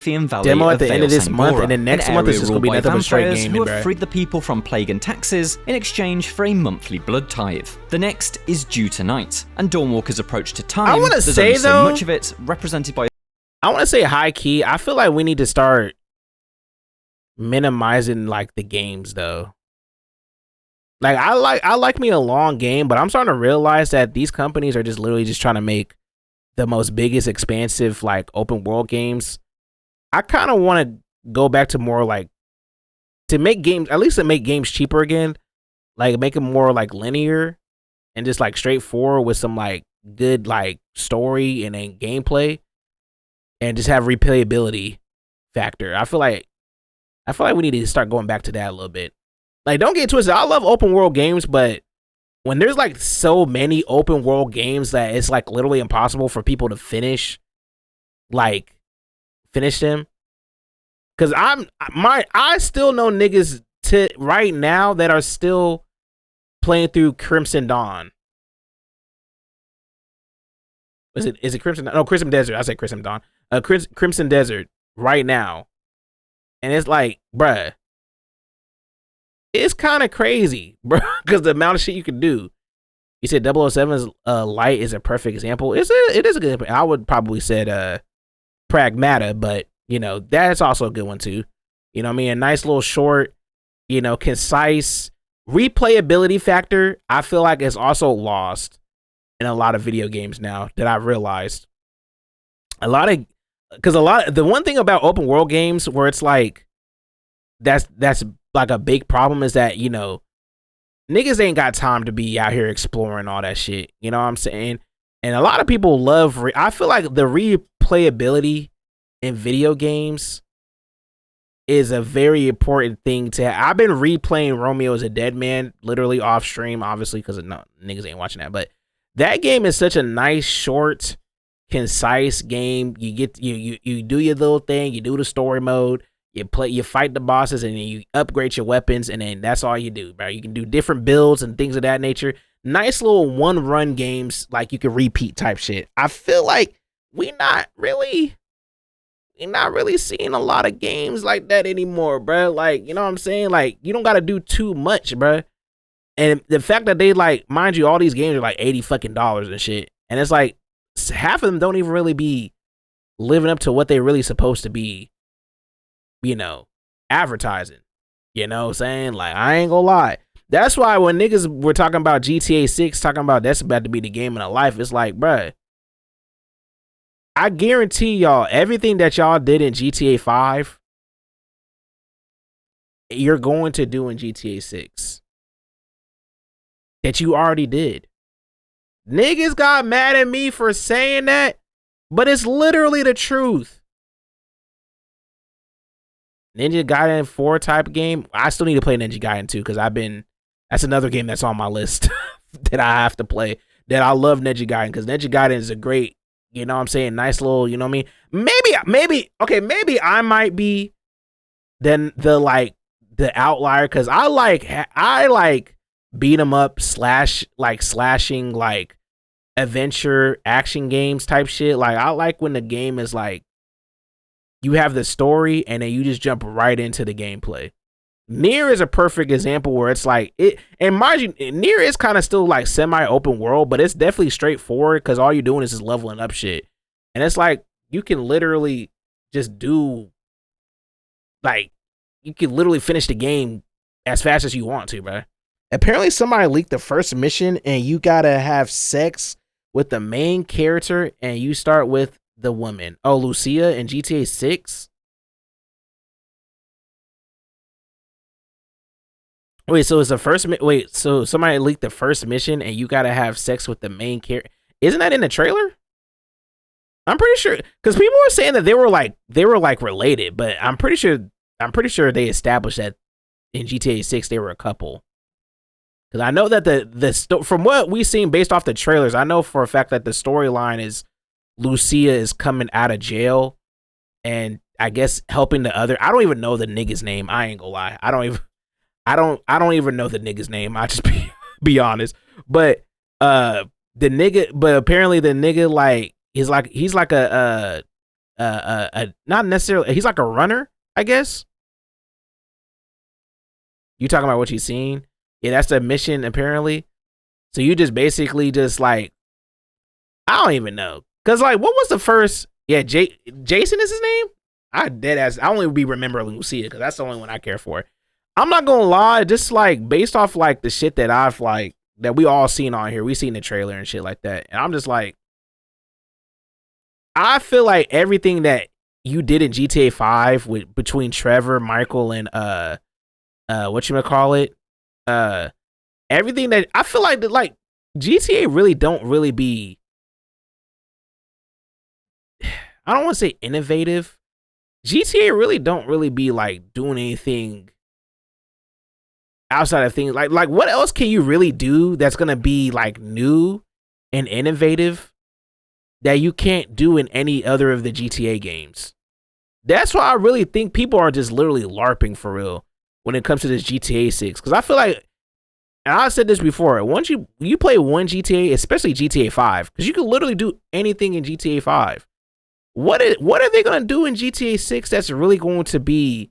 Valley demo at of the end Vale of this month, Sangora, and then next an month is area just gonna ruled be by nothing but straight vampires gaming, who have bruh. freed the people from plague and taxes in exchange for a monthly blood tithe. The next is due tonight, and Dawnwalker's approach to time. I want to there's say only though, so much of it represented by. I want to say high key. I feel like we need to start minimizing like the games though. Like I like me a long game, but I'm starting to realize that these companies are just literally just trying to make the most biggest expansive like open world games. I kind of want to go back to more like to make games, at least to make games cheaper again, like make them more like linear and just like straightforward with some like good like story and then gameplay, and just have replayability factor. I feel like we need to start going back to that a little bit. Like, don't get twisted. I love open world games, but when there's like so many open world games that it's like literally impossible for people to finish them. Cause I still know niggas right now that are still playing through Crimson Dawn. Is it Crimson? No, Crimson Desert. I said Crimson Dawn. Crimson Desert right now, and it's like, bruh, it's kind of crazy, bro, because the amount of shit you can do. You said 007's Light is a perfect example. It is a good example. I would probably said Pragmata, but you know, that's also a good one too. You know what I mean? A nice little short, you know, concise replayability factor. I feel like it's also lost in a lot of video games now that I've realized. The one thing about open world games where it's like that's like a big problem is that, you know, niggas ain't got time to be out here exploring all that shit. You know what I'm saying? And a lot of people love, I feel like the replayability in video games is a very important thing to have. I've been replaying Romeo as a Dead Man literally off stream, obviously, because no niggas ain't watching that. But that game is such a nice, short, concise game. You get you do your little thing, you do the story mode, you fight the bosses, and then you upgrade your weapons, and then that's all you do, bro. You can do different builds and things of that nature. Nice little one run games, like you can repeat type shit. I feel like we're not really seeing a lot of games like that anymore, bro. Like, you know what I'm saying? Like, you don't got to do too much, bro. And the fact that they, like, mind you, all these games are like $80 fucking and shit, and it's like half of them don't even really be living up to what they really supposed to be, you know, advertising. You know what I'm saying? Like, I ain't gonna lie. That's why when niggas were talking about GTA 6, talking about that's about to be the game of their life, it's like, bruh, I guarantee y'all, everything that y'all did in GTA 5, you're going to do in GTA 6. That you already did. Niggas got mad at me for saying that, but it's literally the truth. Ninja Gaiden 4 type game. I still need to play Ninja Gaiden 2 because that's another game that's on my list that I have to play. That I love Ninja Gaiden because Ninja Gaiden is a great, you know what I'm saying, nice little, you know what I mean? Maybe I might be then the outlier because I like beat 'em up slashing like adventure action games type shit. Like, I like when the game is like you have the story and then you just jump right into the gameplay. Nier is a perfect example where it's like it, and mind you, Nier is kind of still like semi-open world, but it's definitely straightforward because all you're doing is just leveling up shit. And it's like you can literally just do, like, you can literally finish the game as fast as you want to, bro. Apparently somebody leaked the first mission and you gotta have sex with the main character and you start with the woman. Oh, Lucia in GTA 6? Wait, so it's the first so somebody leaked the first mission and you gotta have sex with the main character. Isn't that in the trailer? I'm pretty sure, because people were saying that they were like related, but I'm pretty sure they established that in GTA 6 they were a couple. Because I know that from what we've seen based off the trailers, I know for a fact that the storyline is Lucia is coming out of jail and I guess helping the other. I don't even know the nigga's name. I ain't gonna lie. I don't even know the nigga's name. I just be honest. But apparently the nigga like he's like a not necessarily, he's like a runner, I guess. You talking about what you seen? Yeah, that's the mission apparently. So you just basically just like, I don't even know. Cause like, what was the first? Yeah, Jason is his name. I only be remembering Lucia because that's the only one I care for. I'm not gonna lie, just like based off like the shit that I've like that we all seen on here, we seen the trailer and shit like that, and I'm just like, I feel like everything that you did in GTA 5 with between Trevor, Michael, and whatchamacallit, everything that I feel like that like GTA really don't really be, I don't want to say innovative. GTA really don't really be like doing anything outside of things like what else can you really do that's gonna be like new and innovative that you can't do in any other of the GTA games? That's why I really think people are just literally LARPing for real when it comes to this GTA 6. Because I feel like, and I said this before, once you play one GTA, especially GTA 5, because you can literally do anything in GTA 5. What are they gonna do in GTA 6 that's really going to be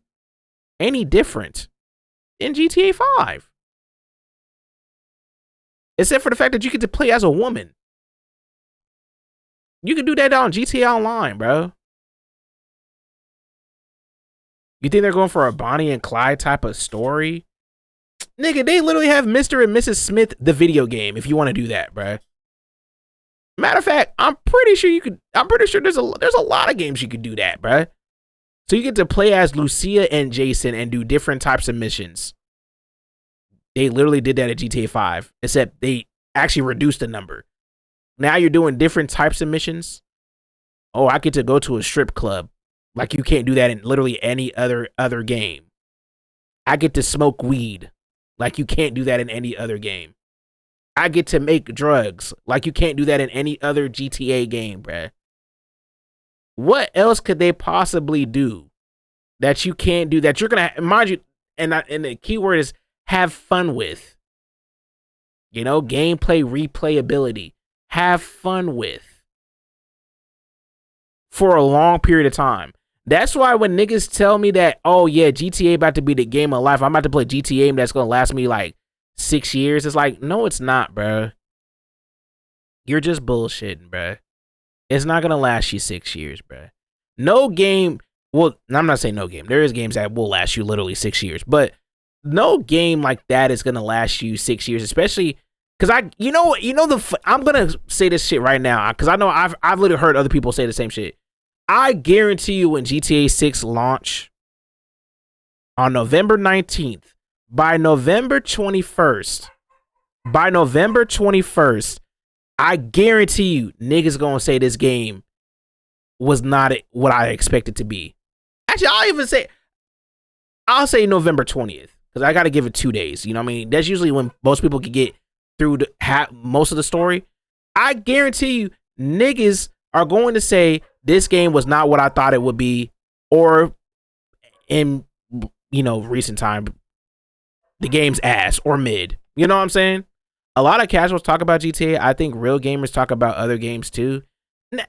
any different in GTA 5? Except for the fact that you get to play as a woman. You can do that on GTA Online, bro. You think they're going for a Bonnie and Clyde type of story? Nigga, they literally have Mr. and Mrs. Smith, the video game, if you want to do that, bro. Matter of fact, I'm pretty sure there's a lot of games you could do that, bro. So you get to play as Lucia and Jason and do different types of missions. They literally did that at GTA 5, except they actually reduced the number. Now you're doing different types of missions. Oh, I get to go to a strip club. Like you can't do that in literally any other game. I get to smoke weed. Like you can't do that in any other game. I get to make drugs. Like you can't do that in any other GTA game, bruh. What else could they possibly do that you can't do that you're gonna, mind you, and the key word is have fun with? You know, gameplay replayability. Have fun with for a long period of time. That's why when niggas tell me that, oh yeah, GTA about to be the game of life, I'm about to play GTA that's gonna last me like 6 years. It's like, no, it's not, bro. You're just bullshitting, bro. It's not gonna last you 6 years, bro. No game. Well, I'm not saying no game. There is games that will last you literally 6 years, but no game like that is gonna last you 6 years, especially because I'm gonna say this shit right now because I know I've literally heard other people say the same shit. I guarantee you when GTA 6 launch on November 19th, by November 21st, I guarantee you niggas gonna say this game was not what I expected to be. Actually, I'll say November 20th because I gotta give it 2 days. You know what I mean? That's usually when most people can get through most of the story. I guarantee you niggas are going to say this game was not what I thought it would be, or in recent time, the game's ass or mid. You know what I'm saying? A lot of casuals talk about GTA. I think real gamers talk about other games too.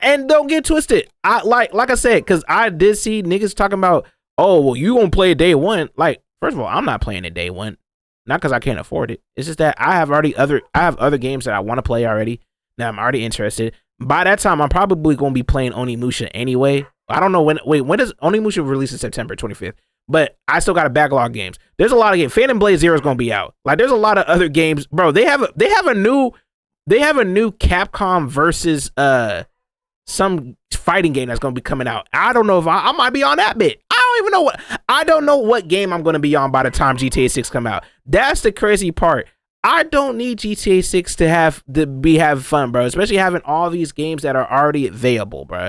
And don't get twisted. I like I said, because I did see niggas talking about, oh, well, you gonna play day one. Like, first of all, I'm not playing it day one. Not because I can't afford it. It's just that I have other games that I want to play already. Now I'm already interested. By that time, I'm probably going to be playing Onimusha anyway. I don't know when. Wait, when does Onimusha release in September 25th? But I still got a backlog of games. There's a lot of games. Phantom Blade Zero is going to be out. Like, there's a lot of other games, bro. They have a new Capcom versus some fighting game that's going to be coming out. I don't know if I might be on that bit. I don't know what game I'm going to be on by the time GTA 6 come out. That's the crazy part. I don't need GTA 6 to have fun, bro. Especially having all these games that are already available, bro.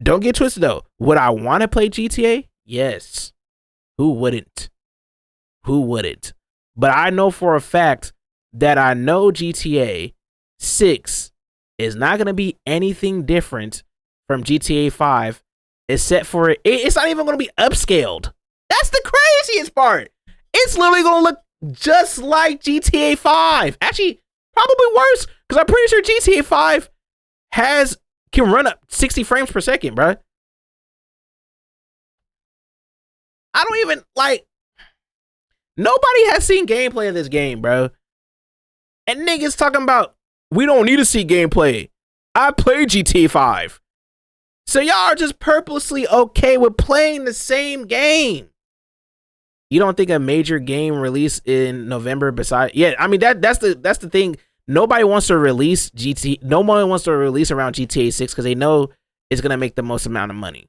Don't get twisted though. Would I want to play GTA? Yes. Who wouldn't? But I know for a fact that I know GTA 6 is not going to be anything different from GTA 5, except for it's not even going to be upscaled. That's the craziest part. It's literally going to look just like GTA 5. Actually, probably worse, because I'm pretty sure GTA 5 can run up 60 frames per second, bro. I don't even like. Nobody has seen gameplay of this game, bro. And niggas talking about we don't need to see gameplay. I played GTA 5. So y'all are just purposely okay with playing the same game. You don't think a major game release in November besides I mean that's the thing. Nobody wants to release nobody wants to release around GTA 6 because they know it's gonna make the most amount of money.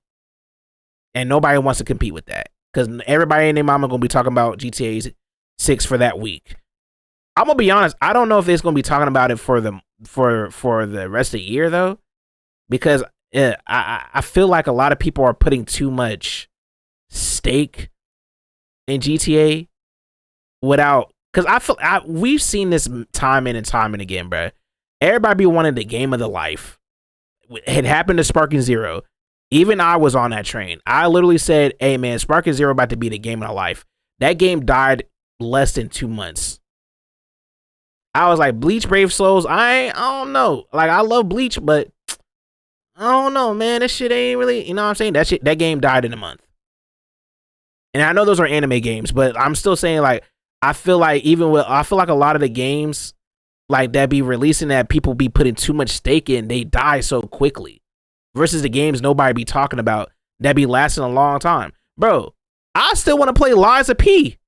And nobody wants to compete with that. Because everybody and their mama gonna be talking about GTA 6 for that week. I'm gonna be honest, I don't know if they're gonna be talking about it for the rest of the year though. Because I feel like a lot of people are putting too much stake in GTA without, because we've seen this time and time and again, bro. Everybody be wanting the game of the life. It happened to Sparking Zero. Even I was on that train. I literally said, hey man, Sparking Zero about to be the game of the life. That game died less than 2 months. I was like, Bleach Brave Souls, I don't know. Like, I love Bleach, but I don't know, man. This shit ain't really, you know what I'm saying? That game died in a month. And I know those are anime games, but I'm still saying, like, I feel like a lot of the games like that be releasing that people be putting too much stake in, they die so quickly. Versus the games nobody be talking about that be lasting a long time. Bro, I still want to play Liza P.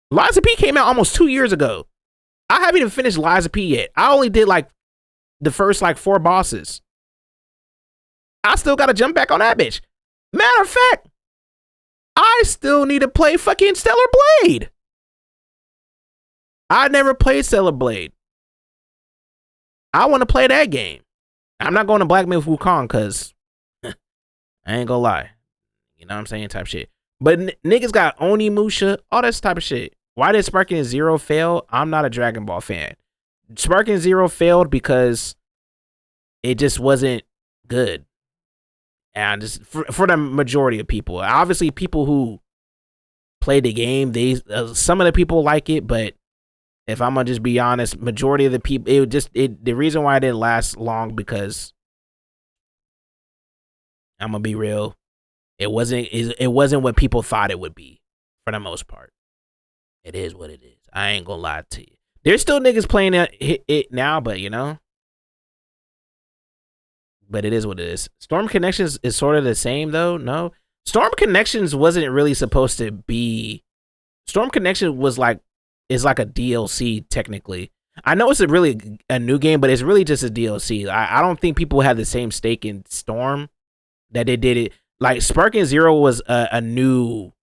Liza P came out almost 2 years ago. I haven't even finished Liza P yet. I only did like the first like 4 bosses. I still gotta jump back on that bitch. Matter of fact, I still need to play fucking Stellar Blade. I never played Stellar Blade. I want to play that game. I'm not going to Black Myth Wukong because I ain't gonna lie. You know what I'm saying? Type shit. But niggas got Onimusha, all this type of shit. Why did Sparking Zero fail? I'm not a Dragon Ball fan. Sparking Zero failed because it just wasn't good. And just for the majority of people. Obviously, people who play the game, some of the people like it, but if I'm gonna just be honest, majority of the people, the reason why it didn't last long because I'm gonna be real, it wasn't what people thought it would be for the most part. It is what it is. I ain't gonna lie to you. There's still niggas playing it now, but you know, but it is what it is. Storm Connections is sort of the same though. No, Storm Connections wasn't really supposed to be. Storm Connection is like a DLC technically. I know it's a new game, but it's really just a DLC. I don't think people had the same stake in Storm that they did it. Like Sparking Zero was a new.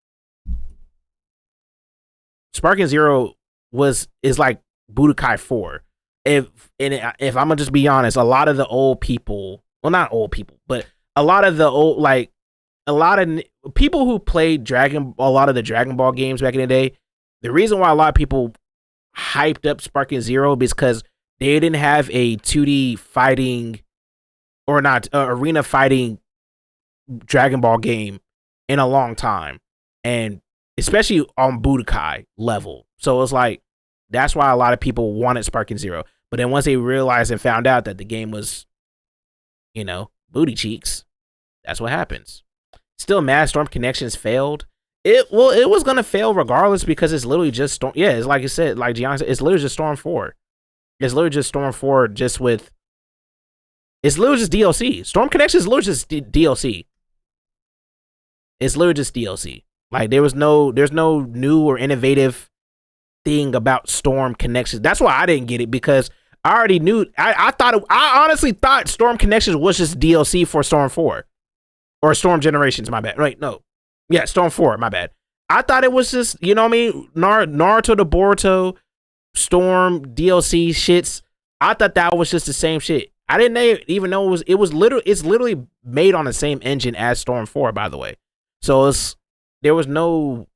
Sparking Zero is like Budokai 4. If I'm gonna just be honest, a lot of the old people, well not old people, but a lot of people who played a lot of the Dragon Ball games back in the day. The reason why a lot of people hyped up Sparking Zero is because they didn't have a 2D fighting or not arena fighting Dragon Ball game in a long time, and especially on Budokai level. So it's like that's why a lot of people wanted Sparking Zero. But then once they realized and found out that the game was, you know, booty cheeks, that's what happens. Still mad Storm Connections failed. It was gonna fail regardless because it's literally just Storm. Yeah, it's like you said, like Gianna said, it's literally just Storm 4. It's literally just Storm 4 just with. It's literally just DLC. Storm Connections is literally just DLC. It's literally just DLC. Like there's no new or innovative thing about Storm Connections. That's why I didn't get it because I already knew. I honestly thought Storm Connections was just DLC for Storm 4 or Storm Generations. My bad. Right? No. Yeah, Storm 4, my bad. I thought it was just, you know what I mean? Naruto to Boruto, Storm, DLC shits. I thought that was just the same shit. I didn't even know it's literally made on the same engine as Storm 4, by the way. So there was no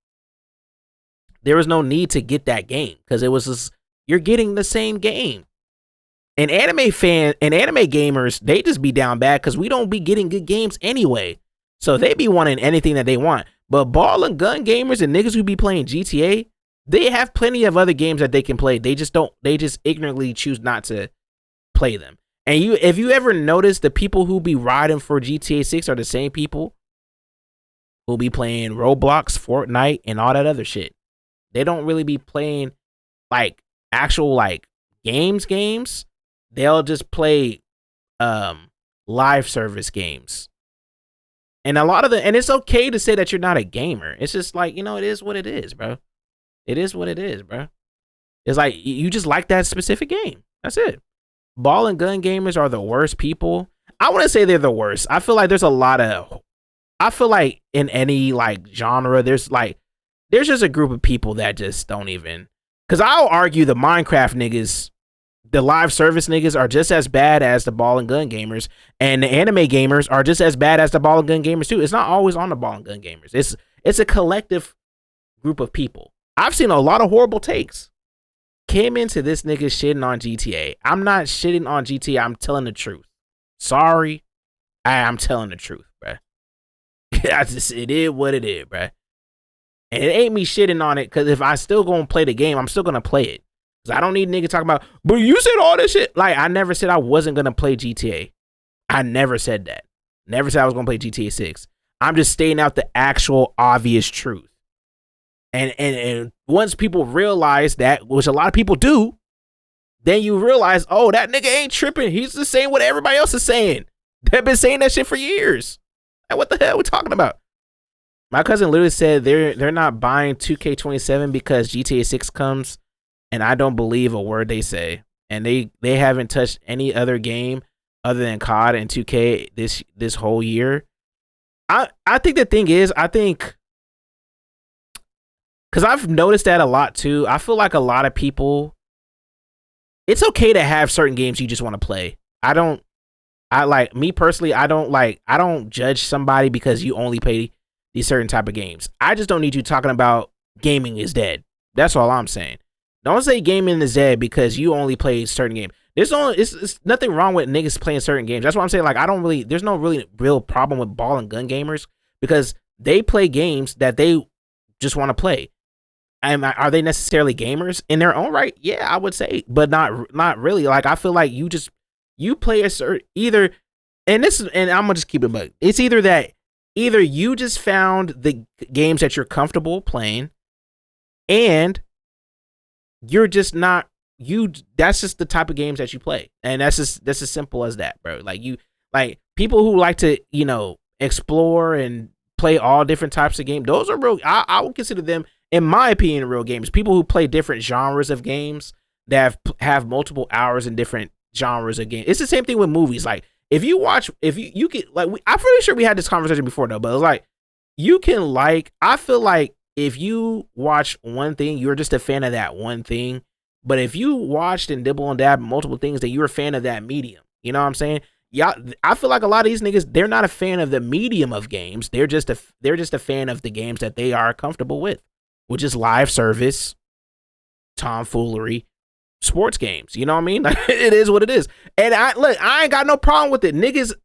need to get that game because it was just, you're getting the same game. And anime gamers, they just be down bad because we don't be getting good games anyway. So they be wanting anything that they want. But ball and gun gamers and niggas who be playing GTA, they have plenty of other games that they can play. They just ignorantly choose not to play them. And if you ever notice, the people who be riding for GTA 6 are the same people who be playing Roblox, Fortnite, and all that other shit. They don't really be playing like actual like games. They'll just play live service games. And and it's okay to say that you're not a gamer. It's just like, it is what it is, bro. It is what it is, bro. It's like you just like that specific game. That's it. Ball and gun gamers are the worst people. I wouldn't say they're the worst. I feel like in any like genre, there's just a group of people that just don't even. Because I'll argue the Minecraft niggas, the live service niggas are just as bad as the ball and gun gamers, and the anime gamers are just as bad as the ball and gun gamers too. It's not always on the ball and gun gamers. It's a collective group of people. I've seen a lot of horrible takes. Came into this nigga shitting on GTA. I'm not shitting on GTA. I'm telling the truth. Sorry, I'm telling the truth, bruh. It is what it is, bruh. And it ain't me shitting on it, because if I still gonna play the game, I'm still gonna play it. Because I don't need nigga talking about, but you said all this shit. Like, I never said I wasn't gonna play GTA. I never said that. Never said I was gonna play GTA 6. I'm just stating out the actual obvious truth. And once people realize that, which a lot of people do, then you realize, oh, that nigga ain't tripping. He's just saying what everybody else is saying. They've been saying that shit for years. And what the hell are we talking about? My cousin literally said they're not buying 2K27 because GTA 6 comes, and I don't believe a word they say. And they haven't touched any other game other than COD and 2K this whole year. I think the thing is, because I've noticed that a lot too. I feel like a lot of people, it's okay to have certain games you just want to play. Me personally, I don't judge somebody because you only play these certain type of games. I just don't need you talking about gaming is dead. That's all I'm saying. Don't say gaming is dead because you only play certain games. It's nothing wrong with niggas playing certain games. That's what I'm saying. Like, there's no really real problem with ball and gun gamers because they play games that they just want to play. Are they necessarily gamers in their own right? Yeah, I would say, but not really. Like, I feel like you play a certain and I'm gonna just keep it bug. It's either you just found the games that you're comfortable playing, and you're just not that's just the type of games that you play, and that's as simple as that, bro. Like people who like to explore and play all different types of games. Those are real. I would consider them, in my opinion, real games. People who play different genres of games that have multiple hours in different genres of games. It's the same thing with movies. Like, if you get like, I'm pretty sure we had this conversation before though, but it was like, I feel like if you watch one thing, you're just a fan of that one thing. But if you watched and dibble and dab multiple things, then you're a fan of that medium. You know what I'm saying? Yeah, I feel like a lot of these niggas, they're not a fan of the medium of games. They're just a fan of the games that they are comfortable with, which is live service, tomfoolery, sports games. You know what I mean? Like, it is what it is. And I ain't got no problem with it.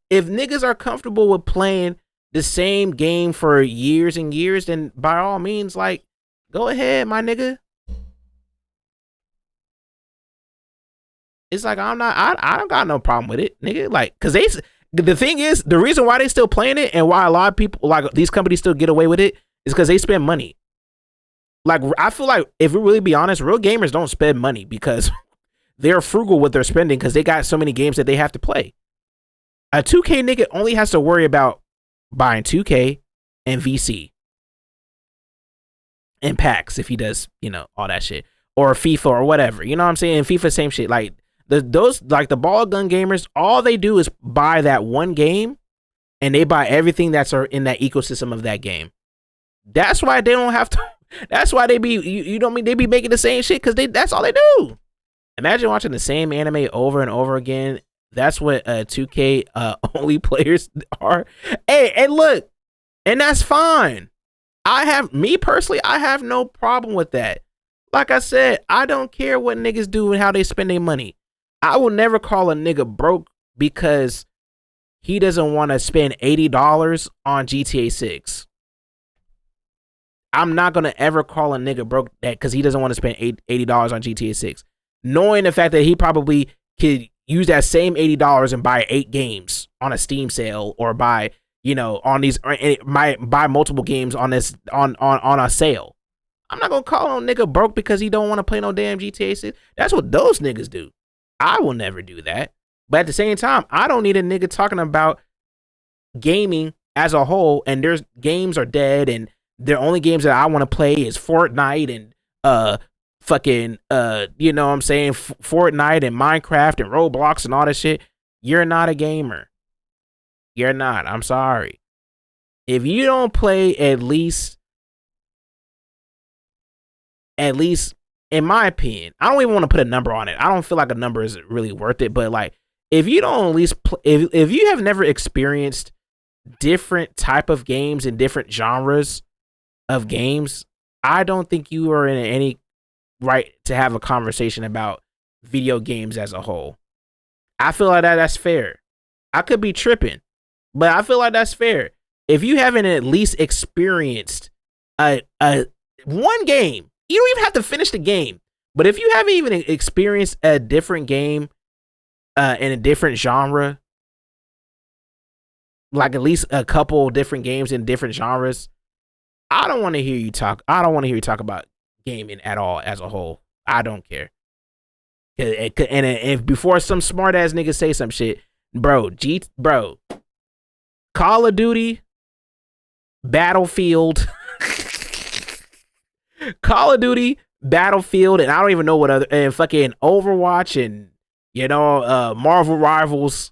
If niggas are comfortable with playing the same game for years and years, then by all means, like, go ahead, my nigga. It's like, I don't got no problem with it, nigga. Like, cause the thing is, the reason why they still playing it and why a lot of people, like, these companies still get away with it is because they spend money. Like, I feel like, if we really be honest, real gamers don't spend money because they're frugal with their spending because they got so many games that they have to play. A 2K nigga only has to worry about buying 2K and VC and packs if he does, all that shit, or FIFA or whatever. You know what I'm saying? FIFA, same shit. Like, those like the ball gun gamers, all they do is buy that one game, and they buy everything that's in that ecosystem of that game. That's why they don't have to. That's why they be, you know what I mean? They be making the same shit because that's all they do. Imagine watching the same anime over and over again. That's what 2K only players are. Hey, and look, and that's fine. Me personally, I have no problem with that. Like I said, I don't care what niggas do and how they spend their money. I will never call a nigga broke because he doesn't want to spend $80 on GTA 6. I'm not going to ever call a nigga broke that because he doesn't want to spend $80 on GTA 6. Knowing the fact that he probably could use that same $80 and buy 8 games on a Steam sale, or buy, on these, might buy multiple games on this on a sale. I'm not gonna call no nigga broke because he don't want to play no damn GTA 6. That's what those niggas do. I will never do that. But at the same time, I don't need a nigga talking about gaming as a whole, and there's games are dead, and the only games that I want to play is Fortnite and fucking what I'm saying, Fortnite and Minecraft and Roblox and all that shit. You're not a gamer. You're not. I'm sorry. If you don't play at least in my opinion, I don't even want to put a number on it. I don't feel like a number is really worth it, but like if you don't at least if you have never experienced different type of games and different genres of games, I don't think you are in any right to have a conversation about video games as a whole. I feel like that's fair. I could be tripping, but I feel like that's fair. If you haven't at least experienced a one game, you don't even have to finish the game. But if you haven't even experienced a different game in a different genre, like at least a couple different games in different genres, I don't want to hear you talk. I don't want to hear you talk about gaming at all as a whole. I don't care. And if before some smart ass nigga say some shit, bro, Call of Duty, Battlefield, Call of Duty, Battlefield, and I don't even know what other, and fucking Overwatch and Marvel Rivals.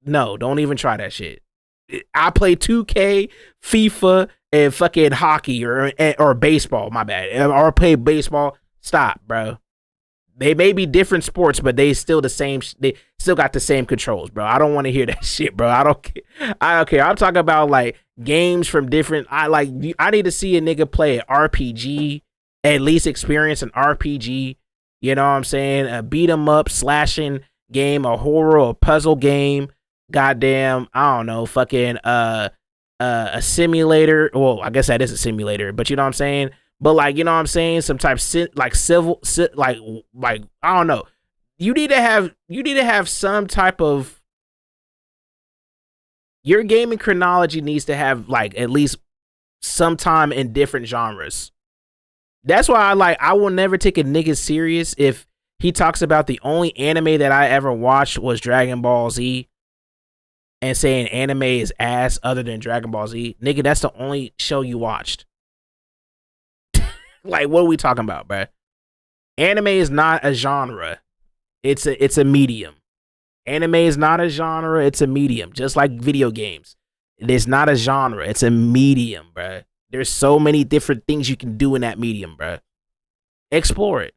No, don't even try that shit. I play 2K, FIFA, and fucking hockey or baseball. My bad. Or play baseball. Stop, bro. They may be different sports, but they still the same. They still got the same controls, bro. I don't want to hear that shit, bro. I don't care. I'm talking about like games from different. I need to see a nigga play an RPG, at least experience an RPG. You know what I'm saying? A beat 'em up slashing game, a horror, a puzzle game. Goddamn, I don't know, fucking a simulator. Well, I guess that is a simulator, but you know what I'm saying. But like, you know what I'm saying, some type like like I don't know. You need to have some type of, your gaming chronology needs to have like at least some time in different genres. That's why I will never take a nigga serious if he talks about the only anime that I ever watched was Dragon Ball Z and saying anime is ass other than Dragon Ball Z. Nigga, that's the only show you watched. Like, what are we talking about, bruh? Anime is not a genre. It's a medium. Anime is not a genre. It's a medium. Just like video games. It is not a genre. It's a medium, bruh. There's so many different things you can do in that medium, bruh. Explore it.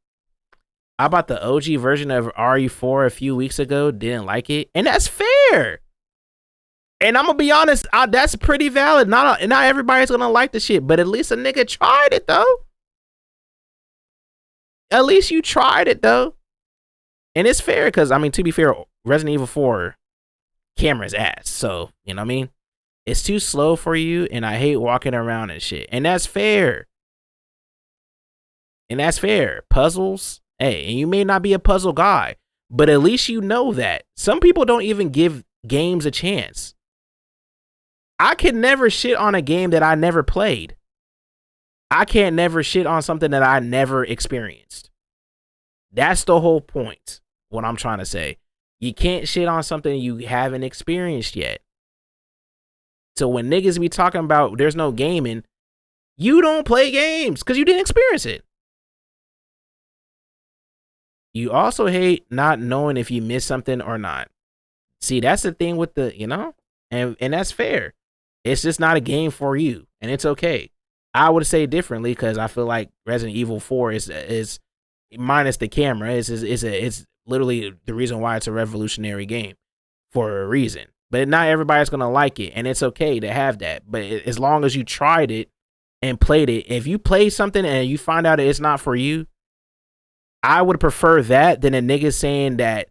I bought the OG version of RE4 a few weeks ago. Didn't like it. And that's fair. And I'm gonna be honest, that's pretty valid. Not everybody's gonna like the shit, but at least a nigga tried it, though. At least you tried it, though. And it's fair because, I mean, to be fair, Resident Evil 4 camera's ass. So, you know what I mean? It's too slow for you, and I hate walking around and shit. And that's fair. Puzzles, hey, and you may not be a puzzle guy, but at least you know that. Some people don't even give games a chance. I can never shit on a game that I never played. I can't never shit on something that I never experienced. That's the whole point. What I'm trying to say. You can't shit on something you haven't experienced yet. So when niggas be talking about there's no gaming, you don't play games because you didn't experience it. You also hate not knowing if you missed something or not. See, that's the thing with the, and that's fair. It's just not a game for you, and it's okay. I would say differently because I feel like Resident Evil 4 is minus the camera. It's literally the reason why it's a revolutionary game for a reason. But not everybody's gonna like it, and it's okay to have that. But as long as you tried it and played it, if you play something and you find out that it's not for you, I would prefer that than a nigga saying that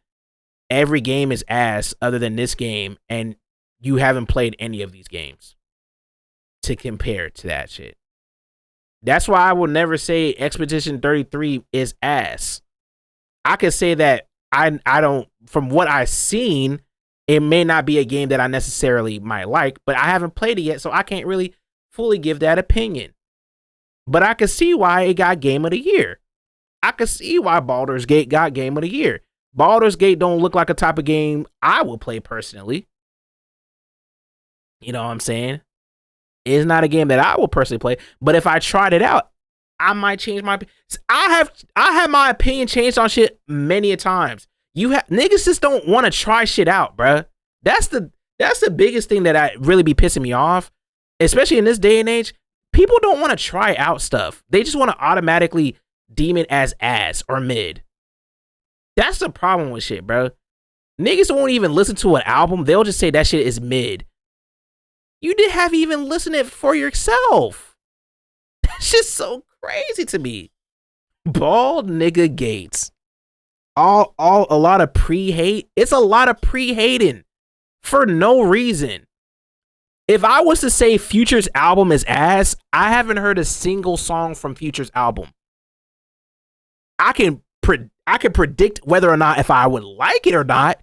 every game is ass other than this game, and you haven't played any of these games to compare to that shit. That's why I will never say Expedition 33 is ass. I could say that I don't, from what I've seen, it may not be a game that I necessarily might like, but I haven't played it yet, so I can't really fully give that opinion. But I can see why it got Game of the Year. I can see why Baldur's Gate got Game of the Year. Baldur's Gate don't look like a type of game I will play personally. You know what I'm saying? It's not a game that I will personally play, but if I tried it out, I might change my. I have my opinion changed on shit many a times. Niggas just don't want to try shit out, bruh. That's the biggest thing that I really be pissing me off, especially in this day and age. People don't want to try out stuff. They just want to automatically deem it as ass or mid. That's the problem with shit, bro. Niggas won't even listen to an album. They'll just say that shit is mid. You didn't have even listened it for yourself. That's just so crazy to me. Bald nigga Gates. A lot of pre-hate. It's a lot of pre-hating for no reason. If I was to say Future's album is ass, I haven't heard a single song from Future's album. I can predict whether or not if I would like it or not,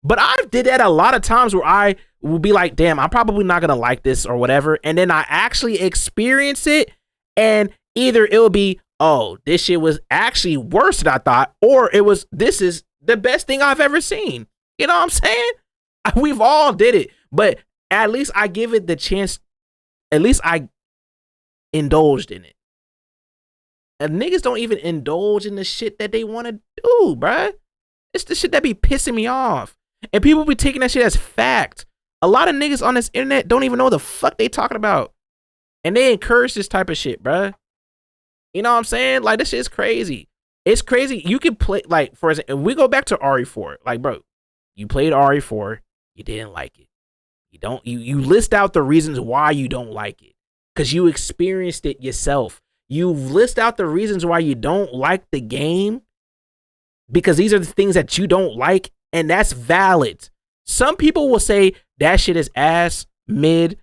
but I did that a lot of times where I will be like, damn, I'm probably not gonna like this or whatever, and then I actually experience it, and either it will be, oh, this shit was actually worse than I thought, or it was, this is the best thing I've ever seen. You know what I'm saying? We've all did it, but at least I give it the chance. At least I indulged in it. And niggas don't even indulge in the shit that they want to do, bruh. It's the shit that be pissing me off. And people be taking that shit as fact. A lot of niggas on this internet don't even know the fuck they talking about. And they encourage this type of shit, bruh. You know what I'm saying? Like, this shit is crazy. It's crazy. You can play, like, for example, if we go back to RE4, like, bro, you played RE4, you didn't like it. You list out the reasons why you don't like it. Because you experienced it yourself. You list out the reasons why you don't like the game. Because these are the things that you don't like. And that's valid. Some people will say that shit is ass, mid,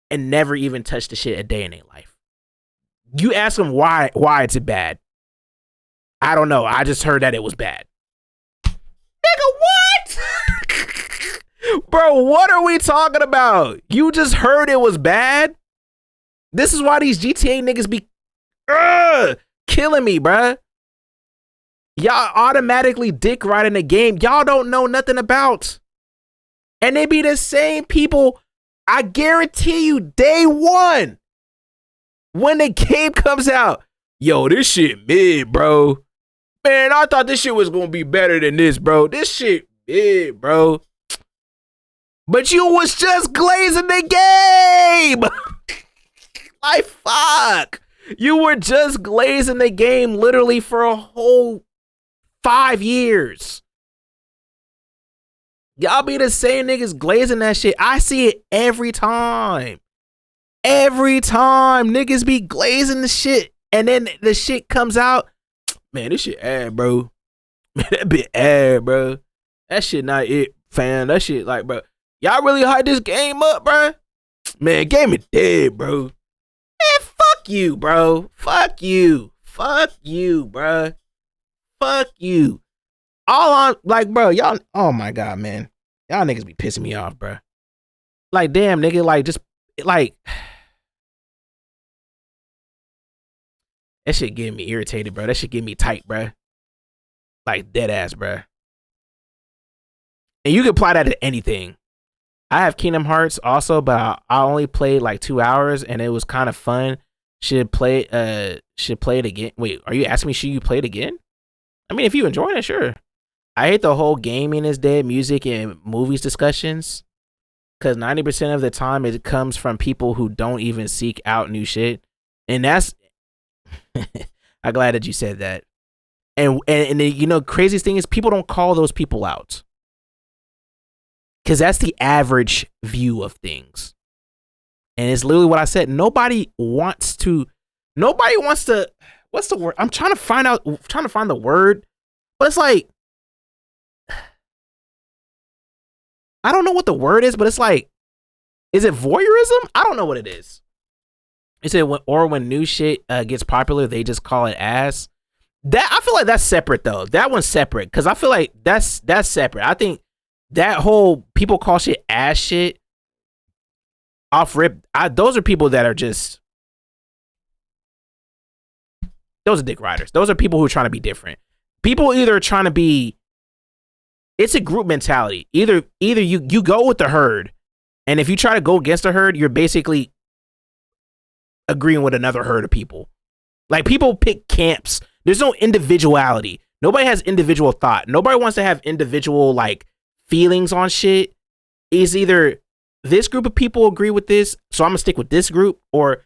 and never even touch the shit a day in their life. You ask them why it's bad. I don't know. I just heard that it was bad. Nigga, what? Bro, what are we talking about? You just heard it was bad? This is why these GTA niggas be killing me, bruh. Y'all automatically dick riding the game y'all don't know nothing about. And they be the same people, I guarantee you, day one, when the game comes out, yo, this shit mid, bro. Man, I thought this shit was gonna be better than this, bro. This shit mid, bro. But you was just glazing the game. Like, fuck. You were just glazing the game literally for a whole 5 years. Y'all be the same niggas glazing that shit. I see it every time. Every time niggas be glazing the shit. And then the shit comes out. Man, this shit ass, bro. Man, that bit ass, bro. That shit not it, fam. That shit like, bro. Y'all really hype this game up, bro? Man, game is dead, bro. Man, fuck you, bro. Fuck you. Fuck you, bro. Fuck you. All on, like, bro, y'all, oh my God, man. Y'all niggas be pissing me off, bro. Like, damn, nigga, like, just, like, that shit getting me irritated, bro. That shit getting me tight, bro. Like, dead ass, bro. And you can apply that to anything. I have Kingdom Hearts also, but I only played like 2 hours and it was kind of fun. Should play it again. Wait, are you asking me should you play it again? I mean, if you enjoy it, sure. I hate the whole gaming is dead music and movies discussions. Cause 90% of the time it comes from people who don't even seek out new shit. And that's I'm glad that you said that. And the, you know, craziest thing is people don't call those people out. Because that's the average view of things. And it's literally what I said. Nobody wants to, what's the word? I'm trying to find the word. But it's like, I don't know what the word is, but it's like, is it voyeurism? I don't know what it is. Is it when new shit gets popular, they just call it ass? That I feel like that's separate though. That one's separate because I feel like that's separate. I think that whole people call shit ass shit off rip. Those are people that are just, those are dick riders. Those are people who are trying to be different. People either trying to be, it's a group mentality. Either you go with the herd, and if you try to go against the herd, you're basically agreeing with another herd of people. Like, people pick camps. There's no individuality. Nobody has individual thought. Nobody wants to have individual, like, feelings on shit. It's either this group of people agree with this, so I'm gonna stick with this group, or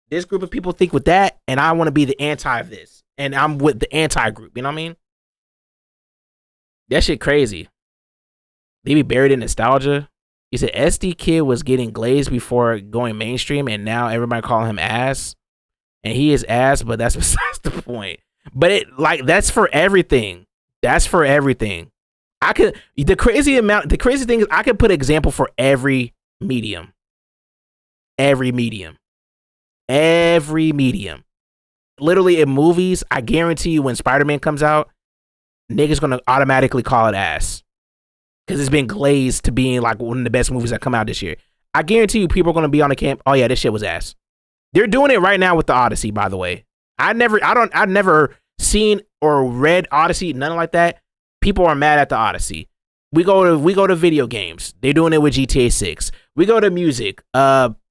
this group of people think with that, and I want to be the anti of this, and I'm with the anti group. You know what I mean? That shit crazy. They be buried in nostalgia. He said SD Kid was getting glazed before going mainstream, and now everybody call him ass. And he is ass, but that's besides the point. But it, like, that's for everything. That's for everything. The crazy thing is I could put an example for every medium. Every medium. Literally in movies, I guarantee you when Spider-Man comes out, niggas gonna automatically call it ass. Because it's been glazed to being like one of the best movies that come out this year. I guarantee you people are gonna be on the camp, oh yeah, this shit was ass. They're doing it right now with the Odyssey, by the way. I've never seen or read Odyssey, nothing like that. People are mad at the Odyssey. We go to video games. They're doing it with GTA 6. We go to music.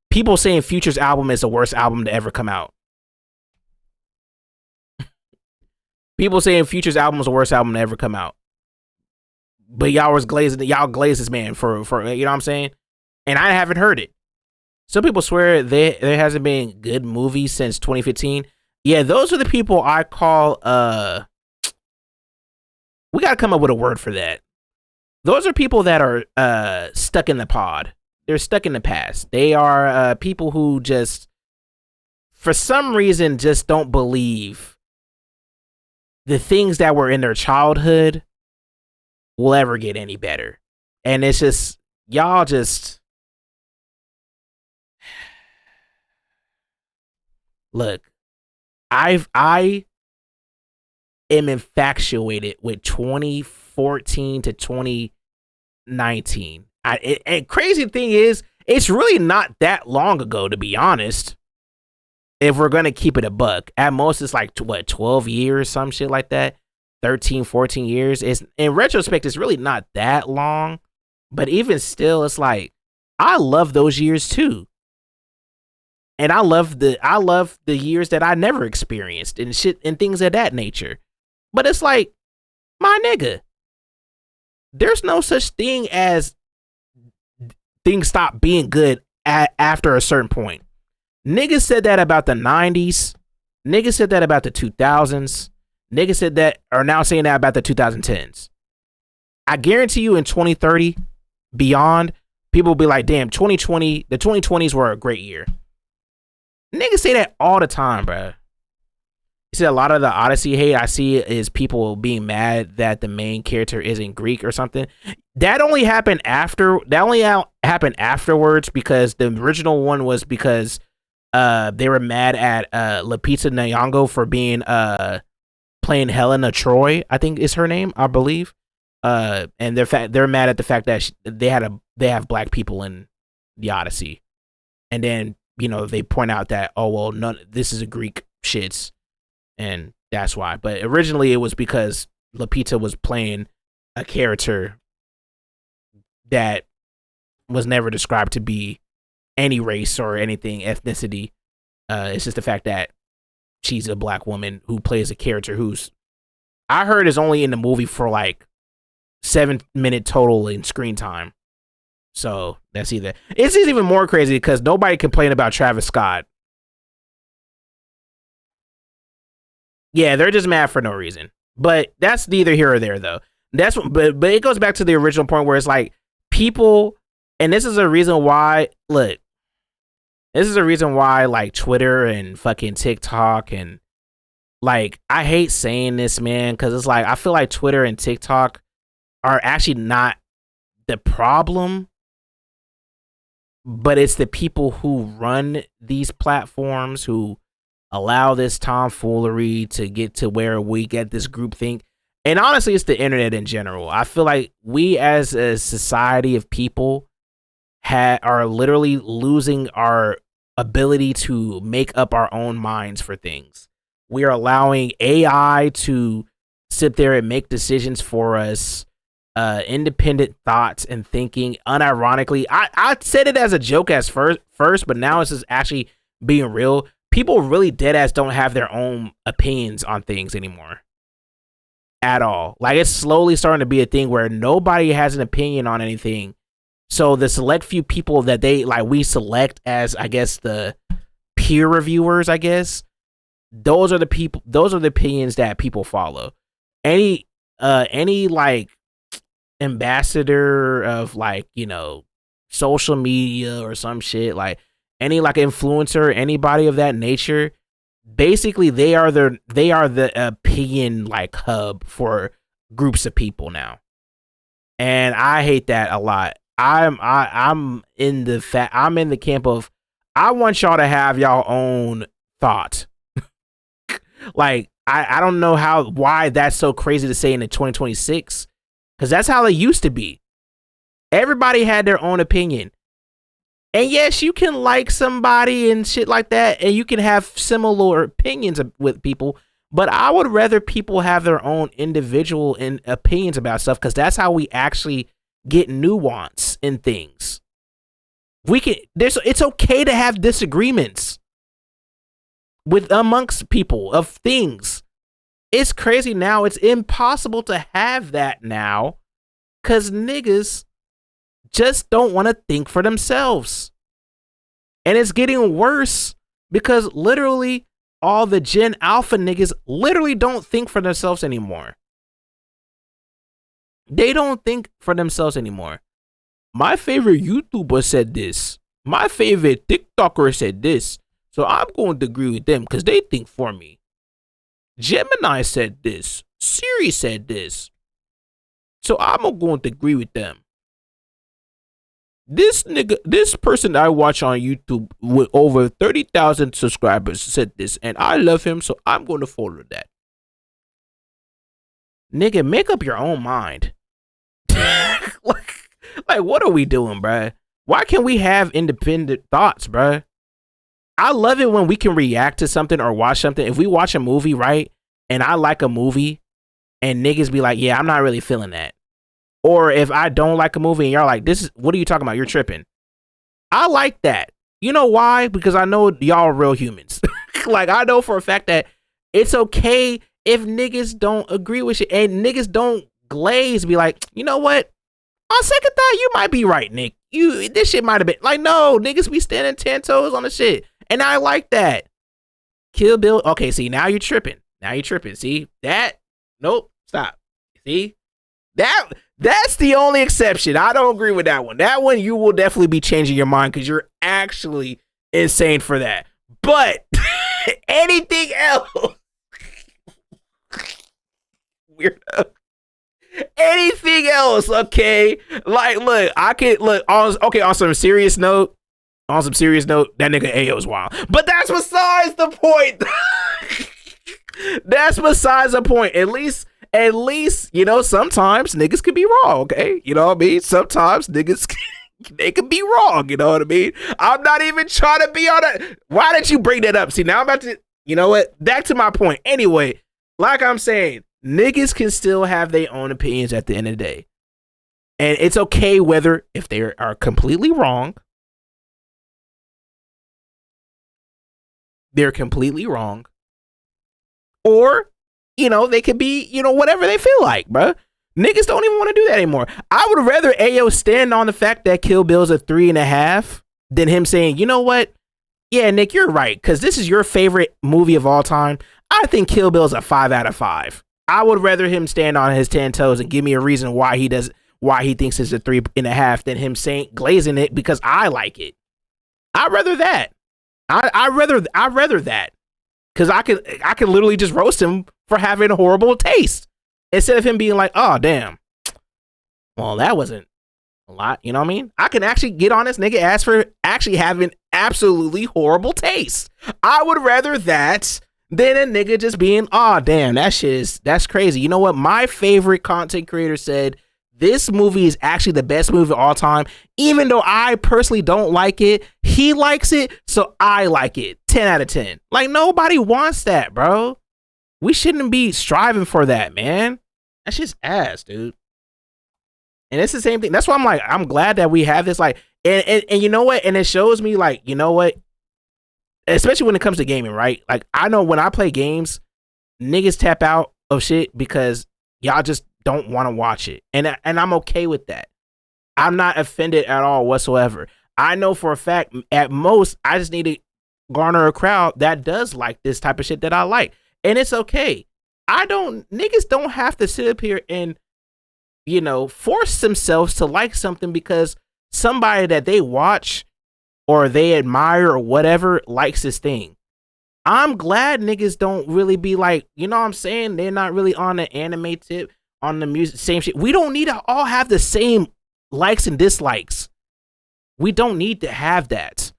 People saying Future's album is the worst album to ever come out. People saying Future's album is the worst album to ever come out. But y'all glazed this man for you know what I'm saying? And I haven't heard it. Some people swear there hasn't been good movies since 2015. Yeah, those are the people I call we gotta come up with a word for that. Those are people that are stuck in the pod. They're stuck in the past. They are people who just, for some reason, just don't believe the things that were in their childhood will ever get any better. And it's just, y'all just, look, I am infatuated with 2014 to 2019. And crazy thing is, it's really not that long ago, to be honest. If we're going to keep it a buck, at most it's like, 12 years, some shit like that. 13, 14 years. It's, in retrospect, it's really not that long. But even still, it's like, I love those years too. And I love the years that I never experienced and shit and things of that nature. But it's like, my nigga, there's no such thing as things stop being good after a certain point. Niggas said that about the 90s. Niggas said that about the 2000s. Niggas said that, are now saying that about the 2010s. I guarantee you in 2030, beyond, people will be like, damn, 2020, the 2020s were a great year. Niggas say that all the time, bro. You see, a lot of the Odyssey hate I see is people being mad that the main character isn't Greek or something. That only happened afterwards, because the original one was because they were mad at Lupita Nyong'o for being playing Helena Troy, I think is her name, I believe. And they're mad at the fact that they have black people in the Odyssey. And then, you know, they point out that, oh well, this is a Greek shits, and that's why. But originally it was because Lupita was playing a character that was never described to be any race or anything, ethnicity. It's just the fact that she's a black woman who plays a character who's, I heard, is only in the movie for like 7-minute total in screen time. So that's either. It's even more crazy because nobody complained about Travis Scott. Yeah, they're just mad for no reason. But that's neither here or there, though. But it goes back to the original point where it's like people, and this is a reason why. Look, this is a reason why like Twitter and fucking TikTok and like, I hate saying this, man, because it's like I feel like Twitter and TikTok are actually not the problem, but it's the people who run these platforms who allow this tomfoolery to get to where we get this groupthink. And honestly, it's the internet in general. I feel like we as a society of people are literally losing our ability to make up our own minds for things. We are allowing AI to sit there and make decisions for us, independent thoughts and thinking. Unironically, I said it as a joke as first, but now it's just actually being real. People really dead ass don't have their own opinions on things anymore at all. Like, it's slowly starting to be a thing where nobody has an opinion on anything. So the select few people that we select as, I guess, the peer reviewers, I guess, those are the opinions that people follow. Any like ambassador of, like, you know, social media or some shit, like any like influencer, anybody of that nature, basically they are the opinion like hub for groups of people now. And I hate that a lot. I'm in the camp of, I want y'all to have y'all own thought. Like, I don't know why that's so crazy to say in the 2026, because that's how it used to be. Everybody had their own opinion. And yes, you can like somebody and shit like that, and you can have similar opinions with people, but I would rather people have their own individual opinions about stuff, because that's how we actually get nuance in things. It's okay to have disagreements amongst people of things. It's crazy now. It's impossible to have that now, because niggas just don't want to think for themselves. And it's getting worse because literally all the Gen Alpha niggas literally don't think for themselves anymore. They don't think for themselves anymore. My favorite YouTuber said this. My favorite TikToker said this. So I'm going to agree with them because they think for me. Gemini said this. Siri said this. So I'm going to agree with them. This person I watch on YouTube with over 30,000 subscribers said this, and I love him, so I'm going to follow that. Nigga, make up your own mind. like, what are we doing, bruh? Why can't we have independent thoughts, bruh? I love it when we can react to something or watch something. If we watch a movie, right, and I like a movie, and niggas be like, yeah, I'm not really feeling that. Or if I don't like a movie and y'all like, what are you talking about? You're tripping. I like that. You know why? Because I know y'all are real humans. Like, I know for a fact that it's okay if niggas don't agree with shit, and niggas don't glaze, be like, you know what? On second thought, you might be right, Nick. This shit might have been like, no, niggas be standing 10 toes on the shit. And I like that. Kill Bill. Okay, see, now you're tripping. See that? Nope. Stop. See? That's the only exception. I don't agree with that one. That one, you will definitely be changing your mind because you're actually insane for that. But anything else, weirdo. Anything else, okay? Like, look, I can look on some serious note. On some serious note, that nigga Ayo's wild. But that's besides the point. That's besides the point. At least, you know, sometimes niggas can be wrong, okay? You know what I mean? Sometimes niggas, they can be wrong, you know what I mean? I'm not even trying to be on it. Why did you bring that up? See, now I'm about to, you know what? Back to my point. Anyway, like I'm saying, niggas can still have their own opinions at the end of the day. And it's okay whether, if they are completely wrong, they're completely wrong, or, you know, they could be, you know, whatever they feel like, bro. Niggas don't even want to do that anymore. I would rather Ayo stand on the fact that Kill Bill's a 3.5 than him saying, you know what? Yeah, Nick, you're right, because this is your favorite movie of all time. I think Kill Bill's a 5 out of 5. I would rather him stand on his 10 toes and give me a reason why he thinks it's a 3.5 than him saying glazing it because I like it. I'd rather that. I'd rather that, because I could literally just roast him for having a horrible taste instead of him being like, oh damn, well that wasn't a lot, you know what I mean? I can actually get on this nigga ass for actually having absolutely horrible taste. I would rather that Then a nigga just being, oh damn, that's crazy. You know what? My favorite content creator said this movie is actually the best movie of all time. Even though I personally don't like it, he likes it, so I like it. 10 out of 10. Like, nobody wants that, bro. We shouldn't be striving for that, man. That's just ass, dude. And it's the same thing. That's why I'm like, I'm glad that we have this, like, and you know what? And it shows me, like, you know what? Especially when it comes to gaming, right? Like, I know when I play games, niggas tap out of shit because y'all just don't want to watch it. And I'm okay with that. I'm not offended at all whatsoever. I know for a fact, at most, I just need to garner a crowd that does like this type of shit that I like. And it's okay. Niggas don't have to sit up here and, you know, force themselves to like something because somebody that they watch or they admire or whatever likes this thing. I'm glad niggas don't really be like, you know what I'm saying? They're not really on the anime tip, on the music, same shit. We don't need to all have the same likes and dislikes. We don't need to have that.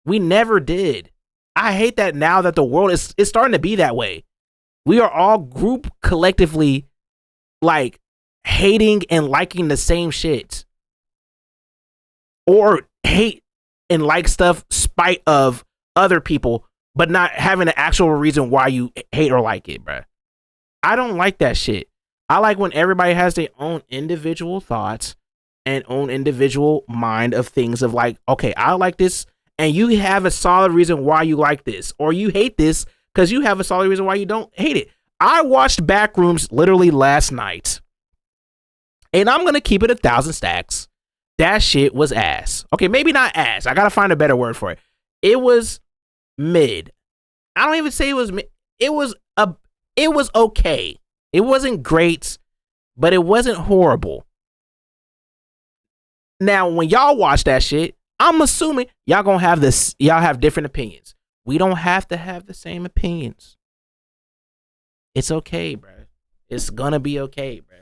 We never did. I hate that now that the world is starting to be that way. We are all group collectively like hating and liking the same shit. Or hate and like stuff spite of other people, but not having an actual reason why you hate or like it, bruh. I don't like that shit. I like when everybody has their own individual thoughts and own individual mind of things of like, okay, I like this, and you have a solid reason why you like this, or you hate this because you have a solid reason why you don't hate it. I watched Backrooms literally last night, and I'm gonna keep it 1,000 stacks. That shit was ass. Okay, maybe not ass. I gotta find a better word for it. It was mid. I don't even say it was mid. It was okay. It wasn't great, but it wasn't horrible. Now, when y'all watch that shit, I'm assuming y'all gonna have this. Y'all have different opinions. We don't have to have the same opinions. It's okay, bro. It's gonna be okay, bro.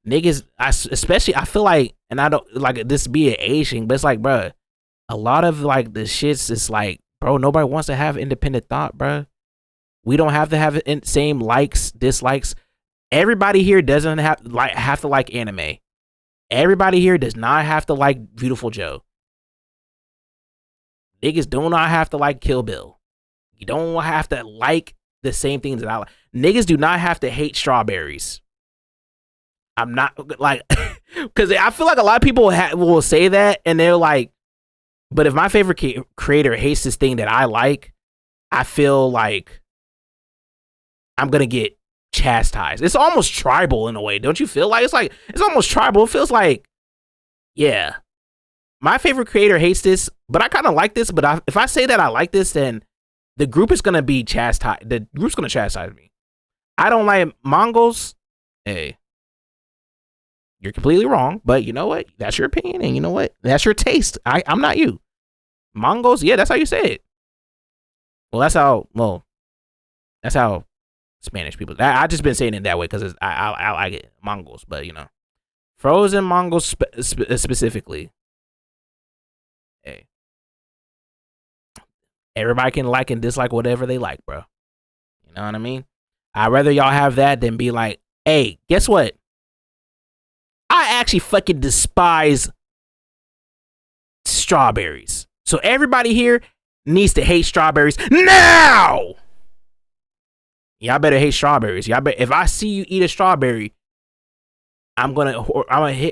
Niggas, especially, I feel like, and I don't like this be an Asian, but it's like, bro, a lot of like the shits is like, bro, nobody wants to have independent thought, bro. We don't have to have same likes, dislikes. Everybody here doesn't have to like anime. Everybody here does not have to like Beautiful Joe. Niggas do not have to like Kill Bill. You don't have to like the same things that I like. Niggas do not have to hate strawberries. I'm not like, because I feel like a lot of people will say that and they're like, but if my favorite creator hates this thing that I like, I feel like I'm gonna get chastised. It's almost tribal in a way, don't you feel like? It's almost tribal. It feels like, yeah, my favorite creator hates this, but I kind of like this. But if I say that I like this, then the group is gonna be chastised. The group's gonna chastise me. I don't like Mongols. Hey, you're completely wrong, but you know what? That's your opinion, and you know what? That's your taste. I'm not you. Mongols, yeah, that's how you say it. Well, that's how Spanish people. I just been saying it that way because I like it, Mongols, but you know, frozen Mongols specifically. Hey, everybody can like and dislike whatever they like, bro. You know what I mean? I'd rather y'all have that than be like, hey, guess what? I actually fucking despise strawberries. So everybody here needs to hate strawberries now. Y'all better hate strawberries. Y'all better, if I see you eat a strawberry, I'm gonna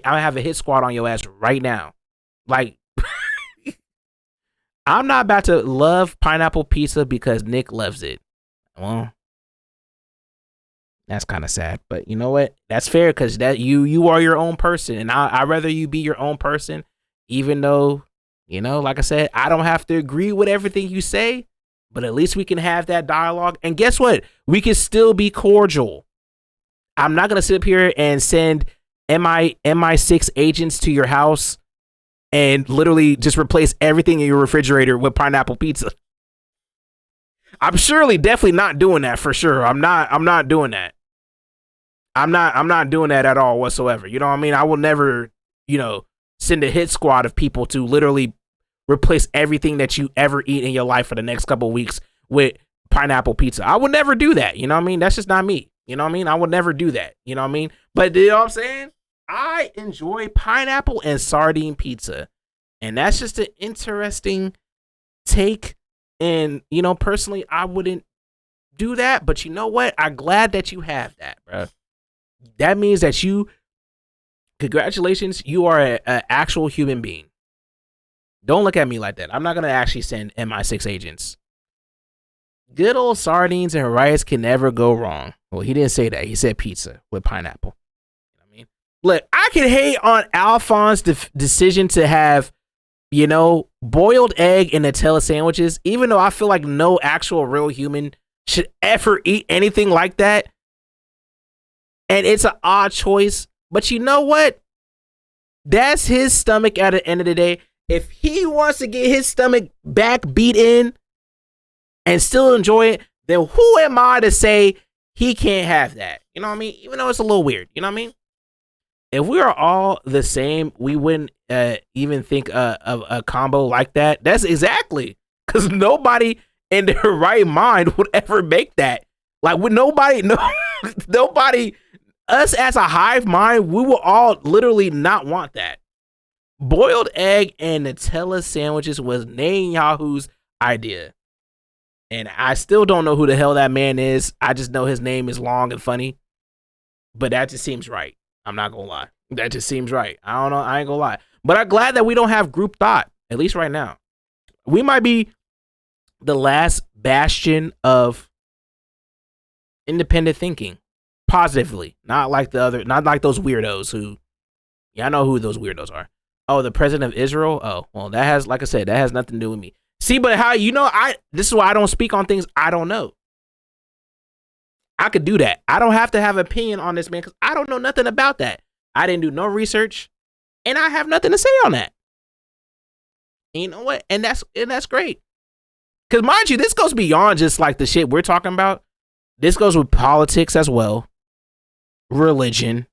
have a hit squad on your ass right now. Like, I'm not about to love pineapple pizza because Nick loves it. Well, that's kind of sad, but you know what? That's fair because that you are your own person, and I'd rather you be your own person, even though, you know, like I said, I don't have to agree with everything you say, but at least we can have that dialogue. And guess what? We can still be cordial. I'm not gonna sit up here and send MI6 agents to your house and literally just replace everything in your refrigerator with pineapple pizza. I'm definitely not doing that for sure. I'm not doing that. I'm not doing that at all whatsoever. You know what I mean? I will never, you know, send a hit squad of people to literally replace everything that you ever eat in your life for the next couple of weeks with pineapple pizza. I would never do that. You know what I mean? That's just not me. You know what I mean? I would never do that. You know what I mean? But you know what I'm saying? I enjoy pineapple and sardine pizza. And that's just an interesting take. And, you know, personally, I wouldn't do that. But you know what? I'm glad that you have that, bro. That means that congratulations, you are an actual human being. Don't look at me like that. I'm not going to actually send MI6 agents. Good old sardines and rice can never go wrong. Well, he didn't say that. He said pizza with pineapple. You know what I mean? Look, I can hate on Alphonse's decision to have, you know, boiled egg and Nutella sandwiches, even though I feel like no actual real human should ever eat anything like that. And it's an odd choice. But you know what? That's his stomach at the end of the day. If he wants to get his stomach back beat in and still enjoy it, then who am I to say he can't have that? You know what I mean? Even though it's a little weird. You know what I mean? If we are all the same, we wouldn't even think of a combo like that. That's exactly because nobody in their right mind would ever make that. Like, with nobody, us as a hive mind, we will all literally not want that. Boiled egg and Nutella sandwiches was Netanyahu's idea. And I still don't know who the hell that man is. I just know his name is long and funny. But that just seems right. I'm not going to lie. That just seems right. I don't know. I ain't going to lie. But I'm glad that we don't have group thought, at least right now. We might be the last bastion of independent thinking. Positively. Not like those weirdos who, yeah, I know who those weirdos are. Oh, the president of Israel? Oh, well, that has, like I said, that has nothing to do with me. See, but how, you know, this is why I don't speak on things I don't know. I could do that. I don't have to have an opinion on this, man, because I don't know nothing about that. I didn't do no research, and I have nothing to say on that. And you know what? And that's great. Because mind you, this goes beyond just like the shit we're talking about. This goes with politics as well. Religion.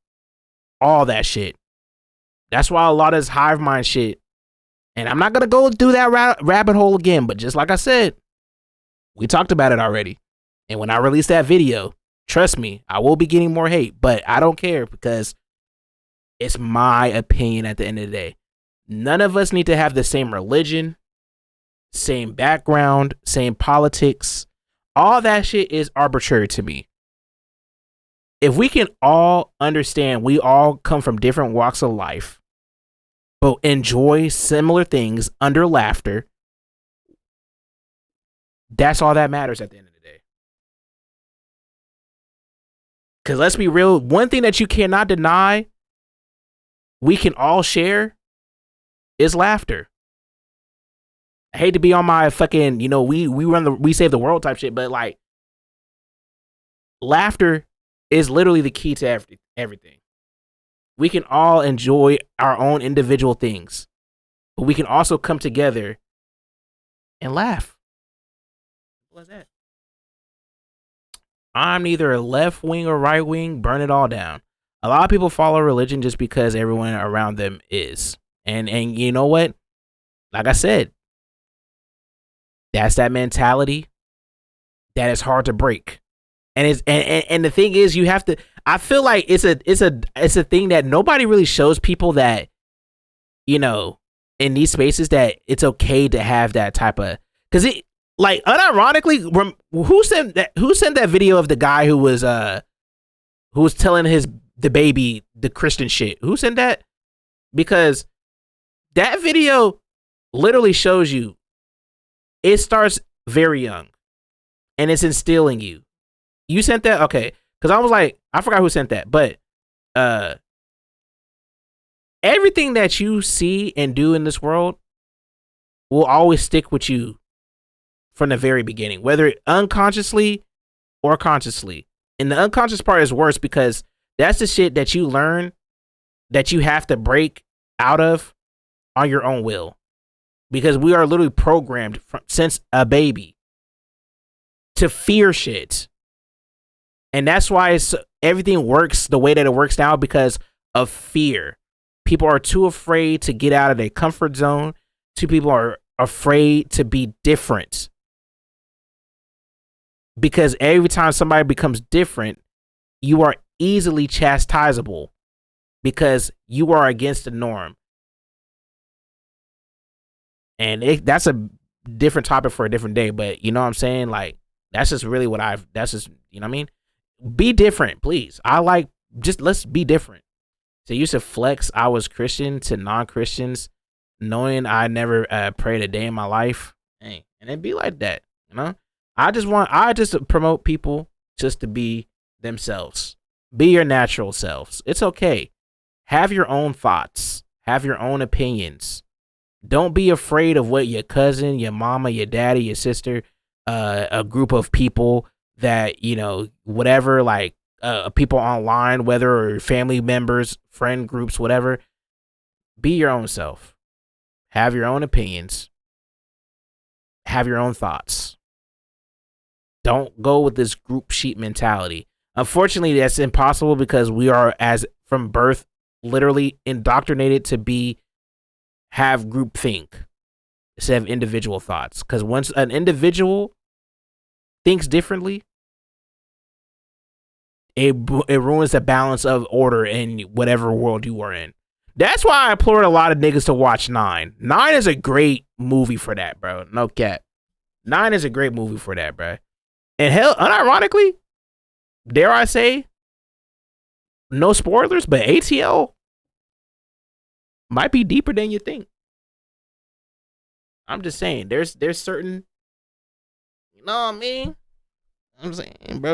All that shit. That's why a lot of this hive mind shit. And I'm not going to go do that rabbit hole again. But just like I said, we talked about it already. And when I release that video, trust me, I will be getting more hate. But I don't care because it's my opinion at the end of the day. None of us need to have the same religion, same background, same politics. All that shit is arbitrary to me. If we can all understand we all come from different walks of life, but enjoy similar things under laughter, that's all that matters at the end of the day. Because let's be real, one thing that you cannot deny we can all share is laughter. I hate to be on my fucking, you know, we save the world type shit, but like, laughter is literally the key to everything. We can all enjoy our own individual things, but we can also come together and laugh. What's that? I'm neither a left wing or right wing. Burn it all down. A lot of people follow religion just because everyone around them is. And you know what? Like I said, that's that mentality that is hard to break. And the thing is, you have to, I feel like it's a thing that nobody really shows people that, you know, in these spaces that it's okay to have that type of, because it, like, unironically, who sent that video of the guy who was telling the baby the Christian shit? Who sent that? Because that video literally shows you it starts very young and it's instilling you. You sent that? Okay. Because I was like, I forgot who sent that, but everything that you see and do in this world will always stick with you from the very beginning, whether unconsciously or consciously. And the unconscious part is worse because that's the shit that you learn that you have to break out of on your own will. Because we are literally programmed since a baby to fear shit. And that's why everything works the way that it works now, because of fear. People are too afraid to get out of their comfort zone. Two people are afraid to be different. because every time somebody becomes different, you are easily chastisable because you are against the norm. And that's a different topic for a different day, but you know what I'm saying? Like, that's just really what that's just, you know what I mean? Be different, please. Let's be different. So you used to flex I was Christian to non-Christians, knowing I never prayed a day in my life. Hey, and it'd be like that, you know? I just promote people just to be themselves. Be your natural selves. It's okay. Have your own thoughts. Have your own opinions. Don't be afraid of what your cousin, your mama, your daddy, your sister, a group of people that, you know, whatever, like people online, whether or family members, friend groups, whatever. Be your own self. Have your own opinions. Have your own thoughts. Don't go with this group sheet mentality. Unfortunately, that's impossible because we are, as from birth, literally indoctrinated to have group think instead of individual thoughts. Because once an individual thinks differently, it ruins the balance of order in whatever world you are in. That's why I implored a lot of niggas to watch 9. 9 is a great movie for that, bro. No cap. 9 is a great movie for that, bro. And hell, unironically, dare I say, no spoilers, but ATL might be deeper than you think. I'm just saying, there's certain, you know what I mean? I'm saying, bro.